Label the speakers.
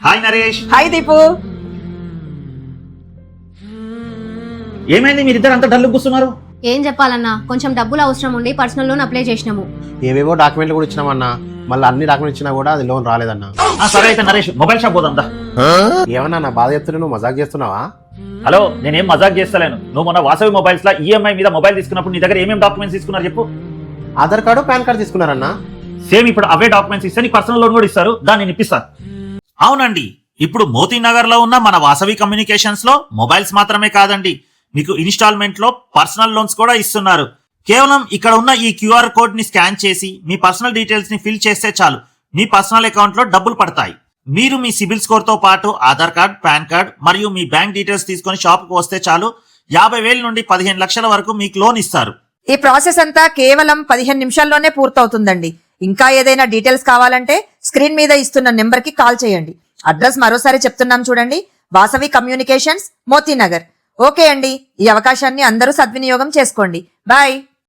Speaker 1: Hi Naresh.
Speaker 2: Hi Deepu.
Speaker 1: ఏమైంది మీరిద్దరు అంత డల్లు కూస్తున్నారు?
Speaker 3: ఏం చెప్పాలన్నా, కొంచెం డబ్బులు అవసరం ఉండి పర్సనల్ లోన్ అప్లై చేసినాము.
Speaker 4: ఏవేవో డాక్యుమెంట్లు కూడా ఇచ్చినామన్నా, మళ్ళీ అన్ని డాక్యుమెంట్ ఇచ్చినా కూడా అది లోన్ రాలేదన్నా.
Speaker 1: సరే అయితే నరేష్ మొబైల్ షాప్ పోదాందా?
Speaker 4: ఏమన్నా నా బాధ చెప్తున్నా నువ్వు మజాక్ చేస్తున్నావా?
Speaker 1: హలో, నేనేం మజాక్ చేస్తలేను. నువ్వు మొన్న వాసవి మొబైల్స్ లో ఈఎంఐ మీద మొబైల్ తీసుకున్నప్పుడు నీ దగ్గర ఏమేమి డాక్యుమెంట్స్ తీసుకున్నారు చెప్పు.
Speaker 4: ఆధార్ కార్డు పాన్ కార్డు తీసుకున్నారన్నా.
Speaker 1: సేమ్ ఇప్పుడు అవే డాక్యుమెంట్స్ ఇస్తే నీకు పర్సనల్ లోన్ కూడా ఇస్తారు, దాన్ని నేను ఇప్పిస్తాను. అవునండి, ఇప్పుడు మోతీనగర్ లో ఉన్న మన వాసవి కమ్యూనికేషన్స్ లో మొబైల్స్ మాత్రమే కాదండి, మీకు ఇన్స్టాల్మెంట్ లో పర్సనల్ లోన్స్ కూడా ఇస్తున్నారు. కేవలం ఇక్కడ ఉన్న ఈ క్యూఆర్ కోడ్ ని స్కాన్ చేసి మీ పర్సనల్ డీటెయిల్స్ ని ఫిల్ చేస్తే చాలు, మీ పర్సనల్ అకౌంట్ లో డబ్బులు పడతాయి. మీరు మీ సిబిల్ స్కోర్ తో పాటు ఆధార్ కార్డ్, పాన్ కార్డ్ మరియు మీ బ్యాంక్ డీటెయిల్స్ తీసుకొని షాప్ కు వస్తే చాలు, 50,000 నుండి 15 లక్షల వరకు మీకు లోన్ ఇస్తారు.
Speaker 2: ఈ ప్రాసెస్ అంతా కేవలం 15 నిమిషాల్లోనే పూర్తవుతుందండి. ఇంకా ఏదైనా డీటెయిల్స్ కావాలంటే స్క్రీన్ మీద ఇస్తున్న నెంబర్ కి కాల్ చేయండి. అడ్రస్ మరోసారి చెప్తున్నాం చూడండి, వాసవి కమ్యూనికేషన్స్, మోతీనగర్. ఓకే అండి, ఈ అవకాశాన్ని అందరూ సద్వినియోగం చేసుకోండి. బాయ్.